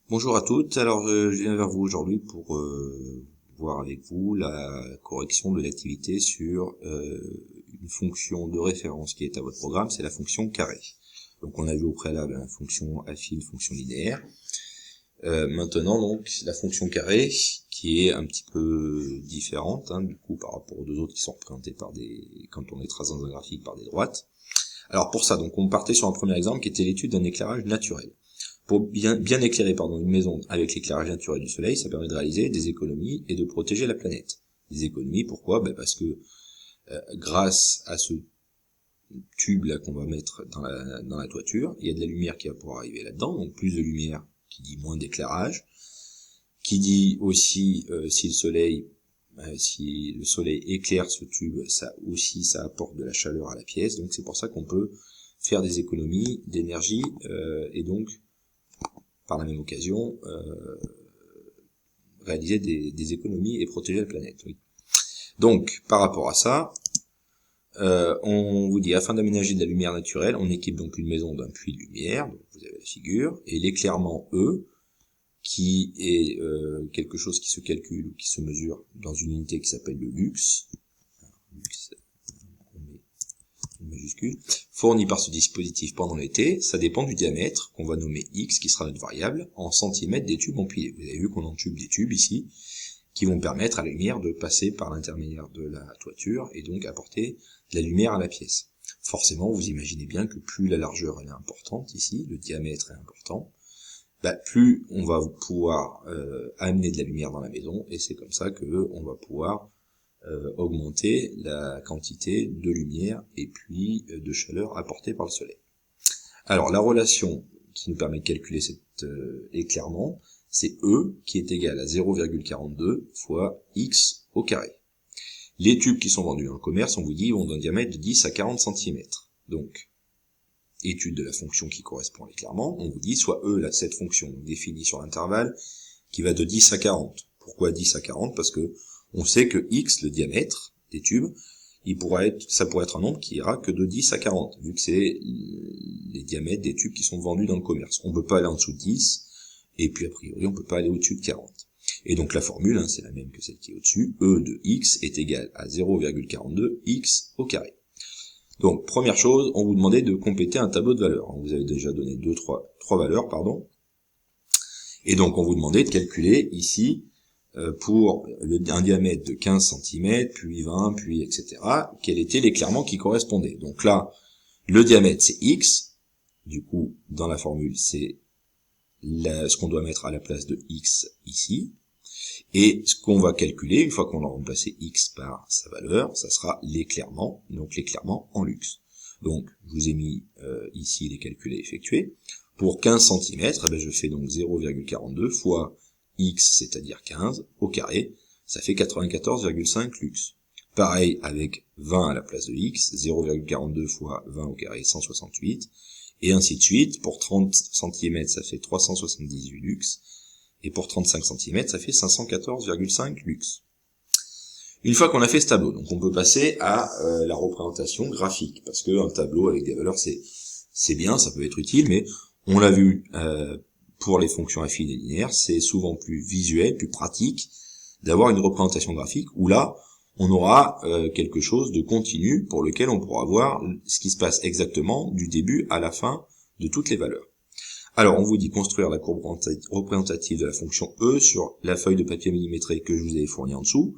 Bonjour à toutes, alors je viens vers vous aujourd'hui pour voir avec vous la correction de l'activité sur une fonction de référence qui est à votre programme, c'est la fonction carré. Donc on a vu au préalable la fonction affine, fonction linéaire. Maintenant donc la fonction carré qui est un petit peu différente du coup par rapport aux deux autres qui sont représentées par quand on les trace dans un graphique par des droites. Alors pour ça, donc on partait sur un premier exemple qui était l'étude d'un éclairage naturel. Pour bien éclairer une maison avec l'éclairage naturel du soleil, ça permet de réaliser des économies et de protéger la planète. Des économies, pourquoi ? Parce que grâce à ce tube là qu'on va mettre dans la toiture, il y a de la lumière qui va pouvoir arriver là-dedans, donc plus de lumière qui dit moins d'éclairage, qui dit aussi si le soleil éclaire ce tube, ça apporte de la chaleur à la pièce, donc c'est pour ça qu'on peut faire des économies d'énergie et donc par la même occasion réaliser des économies et protéger la planète. Oui. Donc par rapport à ça, on vous dit afin d'aménager de la lumière naturelle, on équipe donc une maison d'un puits de lumière, donc vous avez la figure, et l'éclairement E, qui est quelque chose qui se calcule ou qui se mesure dans une unité qui s'appelle le lux, majuscule, fourni par ce dispositif pendant l'été, ça dépend du diamètre, qu'on va nommer X, qui sera notre variable, en centimètres des tubes empilés. Vous avez vu qu'on entube des tubes ici, qui vont permettre à la lumière de passer par l'intermédiaire de la toiture, et donc apporter de la lumière à la pièce. Forcément, vous imaginez bien que plus la largeur elle est importante ici, le diamètre est important, plus on va pouvoir amener de la lumière dans la maison, et c'est comme ça que on va pouvoir augmenter la quantité de lumière et puis de chaleur apportée par le soleil. Alors la relation qui nous permet de calculer cet éclairement, c'est E qui est égal à 0,42 fois X au carré. Les tubes qui sont vendus dans le commerce, on vous dit, vont d'un diamètre de 10 à 40 cm. Donc, étude de la fonction qui correspond à l'éclairement, on vous dit soit E, là, cette fonction définie sur l'intervalle, qui va de 10 à 40. Pourquoi 10 à 40 ? Parce que on sait que X, le diamètre des tubes, ça pourrait être un nombre qui ira que de 10 à 40, vu que c'est les diamètres des tubes qui sont vendus dans le commerce. On ne peut pas aller en dessous de 10, et puis a priori on ne peut pas aller au-dessus de 40. Et donc la formule, c'est la même que celle qui est au-dessus, E de X est égal à 0,42 X au carré. Donc première chose, on vous demandait de compléter un tableau de valeurs. On vous avait déjà donné trois valeurs, et donc on vous demandait de calculer ici pour un diamètre de 15 cm, puis 20, puis etc., quel était l'éclairement qui correspondait. Donc là, le diamètre c'est X, du coup, dans la formule, c'est ce qu'on doit mettre à la place de X ici, et ce qu'on va calculer, une fois qu'on a remplacé X par sa valeur, ça sera l'éclairement, donc l'éclairement en lux. Donc, je vous ai mis ici les calculs à effectuer. Pour 15 cm, je fais donc 0,42 fois X, c'est-à-dire 15, au carré, ça fait 94,5 lux. Pareil avec 20 à la place de X, 0,42 fois 20 au carré, 168, et ainsi de suite. Pour 30 cm, ça fait 378 lux, et pour 35 cm, ça fait 514,5 lux. Une fois qu'on a fait ce tableau, donc on peut passer à la représentation graphique, parce que un tableau avec des valeurs, c'est bien, ça peut être utile, mais on l'a vu pour les fonctions affines et linéaires, c'est souvent plus visuel, plus pratique d'avoir une représentation graphique, où là, on aura quelque chose de continu pour lequel on pourra voir ce qui se passe exactement du début à la fin de toutes les valeurs. Alors, on vous dit construire la courbe représentative de la fonction E sur la feuille de papier millimétré que je vous ai fournie en dessous,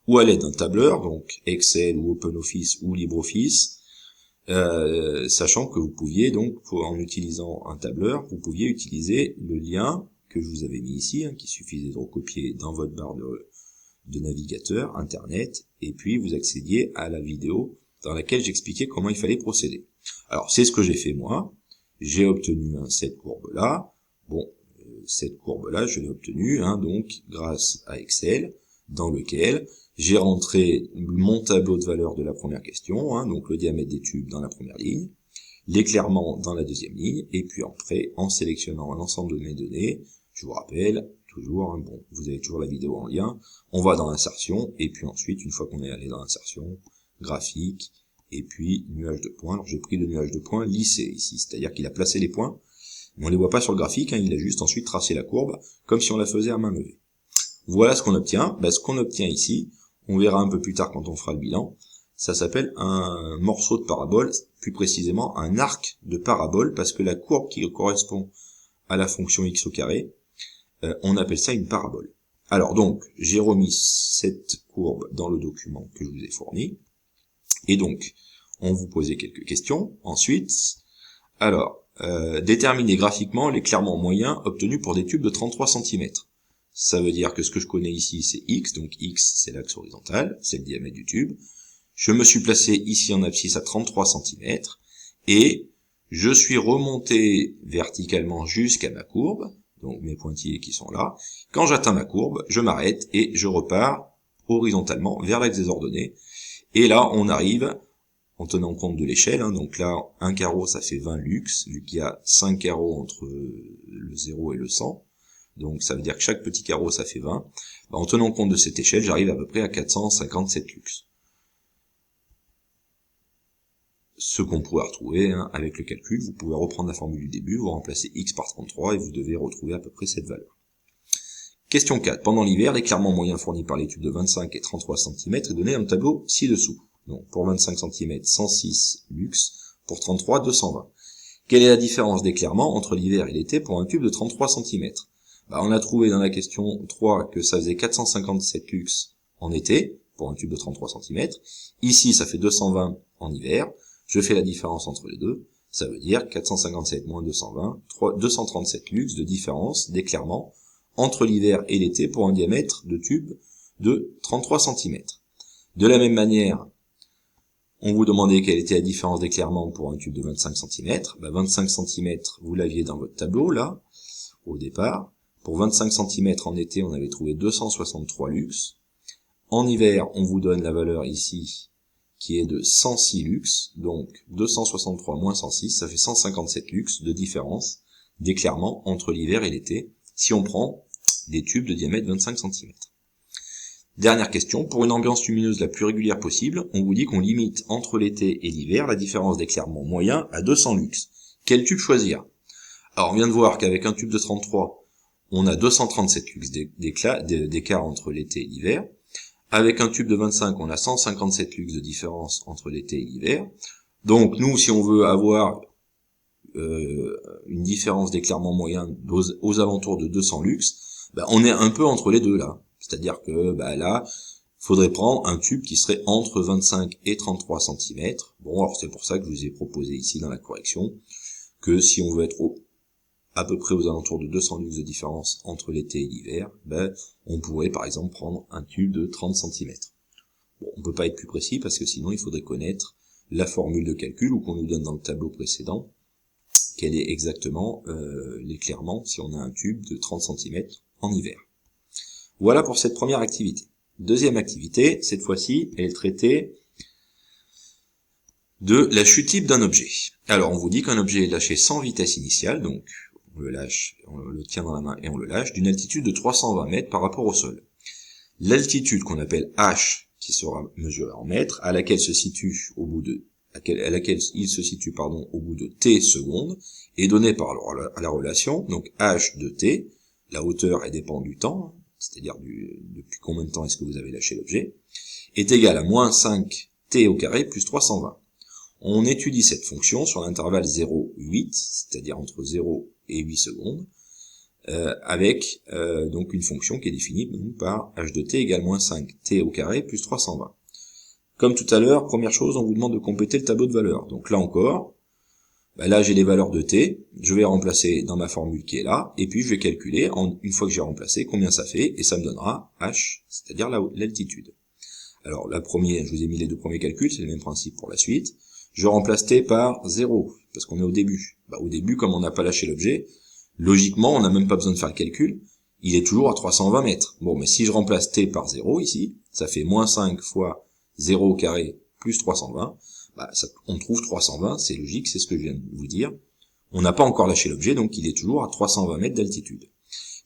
ou à l'aide d'un tableur, donc Excel ou OpenOffice ou LibreOffice, sachant que vous pouviez donc, en utilisant un tableur, vous pouviez utiliser le lien que je vous avais mis ici, qu'il suffisait de recopier dans votre barre de navigateur, internet, et puis vous accédiez à la vidéo dans laquelle j'expliquais comment il fallait procéder. Alors, c'est ce que j'ai fait moi. J'ai obtenu cette courbe-là. Bon, cette courbe-là, je l'ai obtenue, donc grâce à Excel, dans lequel j'ai rentré mon tableau de valeur de la première question, donc le diamètre des tubes dans la première ligne, l'éclairement dans la deuxième ligne, et puis après, en sélectionnant un ensemble de mes données, je vous rappelle, toujours, vous avez toujours la vidéo en lien, on va dans l'insertion, et puis ensuite, une fois qu'on est allé dans l'insertion, graphique, et puis nuage de points. Alors j'ai pris le nuage de points lissé ici, c'est-à-dire qu'il a placé les points, Mais on les voit pas sur le graphique, hein, il a juste ensuite tracé la courbe, comme si on la faisait à main levée. Voilà ce qu'on obtient. Ce qu'on obtient ici, on verra un peu plus tard quand on fera le bilan, ça s'appelle un morceau de parabole, plus précisément un arc de parabole, parce que la courbe qui correspond à la fonction x au carré, on appelle ça une parabole. Alors donc, j'ai remis cette courbe dans le document que je vous ai fourni, et donc, on vous posait quelques questions. Ensuite, alors, déterminer graphiquement l'éclairement moyen obtenu pour des tubes de 33 cm. Ça veut dire que ce que je connais ici, c'est x, donc x, c'est l'axe horizontal, c'est le diamètre du tube. Je me suis placé ici en abscisse à 33 cm, et je suis remonté verticalement jusqu'à ma courbe, donc mes pointillés qui sont là. Quand j'atteins ma courbe, je m'arrête et je repars horizontalement vers l'axe des ordonnées. Et là, on arrive, en tenant compte de l'échelle, hein, donc là, un carreau, ça fait 20 lux, vu qu'il y a 5 carreaux entre le 0 et le 100. Donc ça veut dire que chaque petit carreau, ça fait 20. En tenant compte de cette échelle, j'arrive à peu près à 457 lux. Ce qu'on pourrait retrouver avec le calcul, vous pouvez reprendre la formule du début, vous remplacez x par 33 et vous devez retrouver à peu près cette valeur. Question 4. Pendant l'hiver, l'éclairement moyen fourni par les tubes de 25 et 33 cm est donné dans le tableau ci-dessous. Donc pour 25 cm, 106 lux, pour 33, 220. Quelle est la différence d'éclairement entre l'hiver et l'été pour un tube de 33 cm? On a trouvé dans la question 3 que ça faisait 457 lux en été, pour un tube de 33 cm. Ici, ça fait 220 en hiver. Je fais la différence entre les deux, ça veut dire 457 moins 220, 237 lux de différence d'éclairement entre l'hiver et l'été pour un diamètre de tube de 33 cm. De la même manière, on vous demandait quelle était la différence d'éclairement pour un tube de 25 cm. 25 cm, vous l'aviez dans votre tableau, là, au départ. Pour 25 cm en été, on avait trouvé 263 lux. En hiver, on vous donne la valeur ici, qui est de 106 lux, donc 263 moins 106, ça fait 157 lux de différence d'éclairement entre l'hiver et l'été, si on prend des tubes de diamètre 25 cm. Dernière question, pour une ambiance lumineuse la plus régulière possible, on vous dit qu'on limite entre l'été et l'hiver la différence d'éclairement moyen à 200 lux. Quel tube choisir? Alors on vient de voir qu'avec un tube de 33, on a 237 lux d'écart entre l'été et l'hiver. Avec un tube de 25, on a 157 lux de différence entre l'été et l'hiver. Donc nous, si on veut avoir une différence d'éclairement moyen aux alentours de 200 lux, on est un peu entre les deux là. C'est-à-dire que là, faudrait prendre un tube qui serait entre 25 et 33 cm. Bon, alors c'est pour ça que je vous ai proposé ici dans la correction que si on veut être à peu près aux alentours de 200 lux de différence entre l'été et l'hiver, on pourrait par exemple prendre un tube de 30 cm. Bon, on peut pas être plus précis parce que sinon il faudrait connaître la formule de calcul ou qu'on nous donne dans le tableau précédent quel est exactement l'éclairement si on a un tube de 30 cm en hiver. Voilà pour cette première activité. Deuxième activité, cette fois-ci, elle est traitée de la chute libre d'un objet. Alors on vous dit qu'un objet est lâché sans vitesse initiale, donc on le lâche, on le tient dans la main et on le lâche, d'une altitude de 320 mètres par rapport au sol. L'altitude qu'on appelle h, qui sera mesurée en mètres, à laquelle il se situe au bout de t secondes, est donnée par la relation, donc h de t, la hauteur elle dépend du temps, c'est-à-dire depuis combien de temps est-ce que vous avez lâché l'objet, est égale à moins 5 t au carré plus 320. On étudie cette fonction sur l'intervalle 0,8, c'est-à-dire entre 0 et 8 secondes, avec donc une fonction qui est définie par h de t égale moins 5 t au carré plus 320. Comme tout à l'heure, première chose, on vous demande de compléter le tableau de valeurs. Donc là encore, là j'ai les valeurs de t, je vais remplacer dans ma formule qui est là, et puis je vais calculer, une fois que j'ai remplacé, combien ça fait, et ça me donnera h, c'est-à-dire l'altitude. Alors la première, je vous ai mis les deux premiers calculs, c'est le même principe pour la suite. Je remplace t par 0, parce qu'on est au début. Au début, comme on n'a pas lâché l'objet, logiquement, on n'a même pas besoin de faire le calcul, il est toujours à 320 mètres. Bon, mais si je remplace t par 0 ici, ça fait moins 5 fois 0 au carré plus 320, on trouve 320, c'est logique, c'est ce que je viens de vous dire. On n'a pas encore lâché l'objet, donc il est toujours à 320 mètres d'altitude.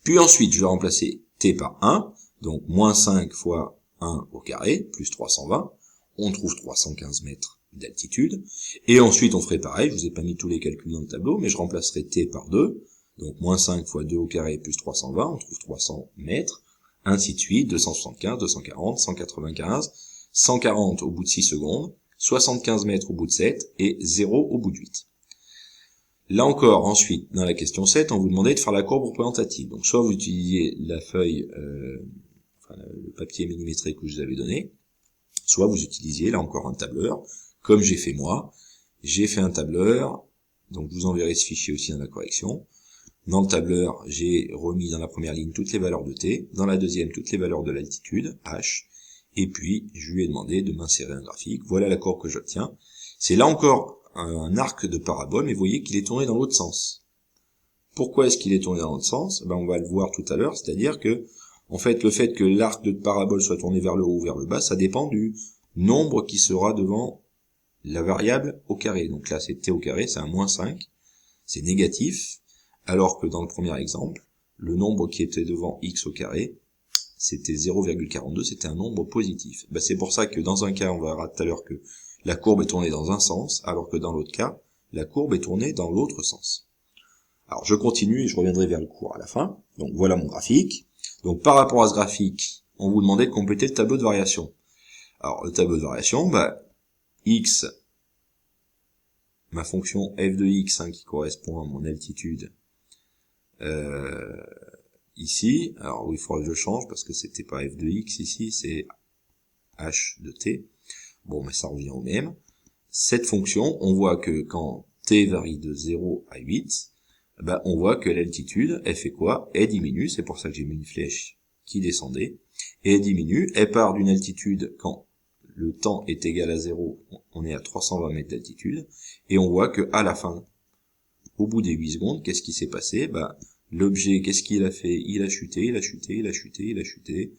Puis ensuite, je vais remplacer t par 1, donc moins 5 fois 1 au carré, plus 320, on trouve 315 mètres d'altitude. Et ensuite, on ferait pareil, je vous ai pas mis tous les calculs dans le tableau, mais je remplacerai t par 2, donc moins 5 fois 2 au carré plus 320, on trouve 300 mètres, ainsi de suite, 275, 240, 195, 140 au bout de 6 secondes, 75 mètres au bout de 7, et 0 au bout de 8. Là encore, ensuite, dans la question 7, on vous demandait de faire la courbe représentative. Donc soit vous utilisiez la feuille, le papier millimétré que je vous avais donné, soit vous utilisiez, là encore, un tableur, comme j'ai fait moi. J'ai fait un tableur, donc je vous enverrai ce fichier aussi dans la correction. Dans le tableur, j'ai remis dans la première ligne toutes les valeurs de t, dans la deuxième toutes les valeurs de l'altitude, h, et puis je lui ai demandé de m'insérer un graphique. Voilà la courbe que j'obtiens. C'est là encore un arc de parabole, mais vous voyez qu'il est tourné dans l'autre sens. Pourquoi est-ce qu'il est tourné dans l'autre sens? On va le voir tout à l'heure, c'est-à-dire que, en fait, le fait que l'arc de parabole soit tourné vers le haut ou vers le bas, ça dépend du nombre qui sera devant la variable au carré. Donc là, c'est t au carré, c'est un moins 5, c'est négatif, alors que dans le premier exemple, le nombre qui était devant x au carré, c'était 0,42, c'était un nombre positif. C'est pour ça que dans un cas, on verra tout à l'heure que la courbe est tournée dans un sens, alors que dans l'autre cas, la courbe est tournée dans l'autre sens. Alors je continue et je reviendrai vers le cours à la fin. Donc voilà mon graphique. Donc par rapport à ce graphique, on vous demandait de compléter le tableau de variation. Alors le tableau de variation, x, ma fonction f de x qui correspond à mon altitude, ici, alors oui, il faudra que je change parce que c'était pas f de x ici, c'est h de t. Bon, mais ça revient au même. Cette fonction, on voit que quand t varie de 0 à 8, on voit que l'altitude, elle fait quoi? Elle diminue, c'est pour ça que j'ai mis une flèche qui descendait, et elle diminue, elle part d'une altitude quand le temps est égal à 0, on est à 320 mètres d'altitude, et on voit que à la fin, au bout des 8 secondes, qu'est-ce qui s'est passé? L'objet, qu'est-ce qu'il a fait? Il a chuté, il a chuté, il a chuté, il a chuté,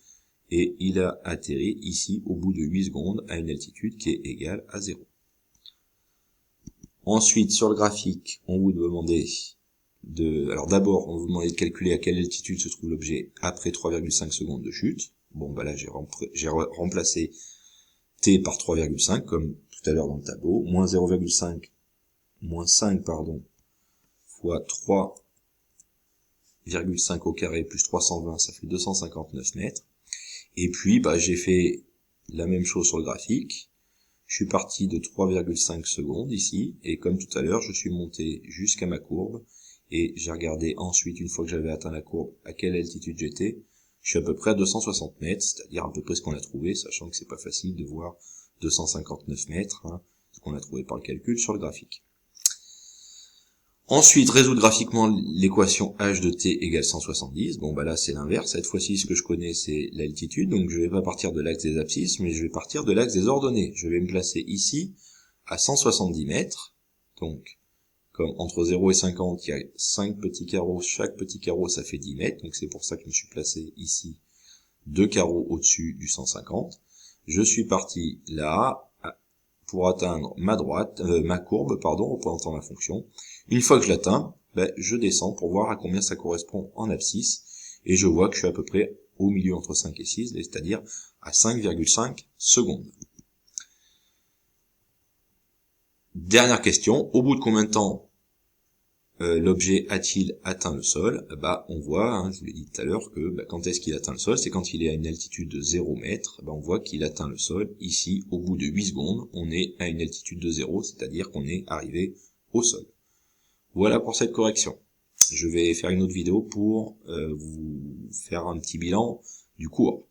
et il a atterri ici au bout de 8 secondes à une altitude qui est égale à 0. Ensuite, sur le graphique, on vous demandait alors d'abord, on vous demandait de calculer à quelle altitude se trouve l'objet après 3,5 secondes de chute. Là, j'ai remplacé t par 3,5, comme tout à l'heure dans le tableau, moins 0,5, moins 5, fois 3,5 au carré plus 320, ça fait 259 mètres. Et puis, j'ai fait la même chose sur le graphique. Je suis parti de 3,5 secondes ici, et comme tout à l'heure, je suis monté jusqu'à ma courbe, et j'ai regardé ensuite, une fois que j'avais atteint la courbe, à quelle altitude j'étais. Je suis à peu près à 260 mètres, c'est-à-dire à peu près ce qu'on a trouvé, sachant que c'est pas facile de voir 259 mètres, ce qu'on a trouvé par le calcul sur le graphique. Ensuite, résoudre graphiquement l'équation h de t égale 170. Là, c'est l'inverse. Cette fois-ci, ce que je connais, c'est l'altitude. Donc, je vais pas partir de l'axe des abscisses, mais je vais partir de l'axe des ordonnées. Je vais me placer ici, à 170 mètres. Donc, comme entre 0 et 50, il y a 5 petits carreaux. Chaque petit carreau, ça fait 10 mètres. Donc, c'est pour ça que je me suis placé ici, 2 carreaux au-dessus du 150. Je suis parti là, pour atteindre ma courbe, représentant ma fonction. Une fois que je l'atteins, je descends pour voir à combien ça correspond en abscisse, et je vois que je suis à peu près au milieu entre 5 et 6, c'est-à-dire à 5,5 secondes. Dernière question, au bout de combien de temps l'objet a-t-il atteint le sol? On voit, je vous l'ai dit tout à l'heure, que quand est-ce qu'il atteint le sol? C'est quand il est à une altitude de 0 mètre. On voit qu'il atteint le sol. Ici, au bout de 8 secondes, on est à une altitude de 0, c'est-à-dire qu'on est arrivé au sol. Voilà pour cette correction. Je vais faire une autre vidéo pour vous faire un petit bilan du cours.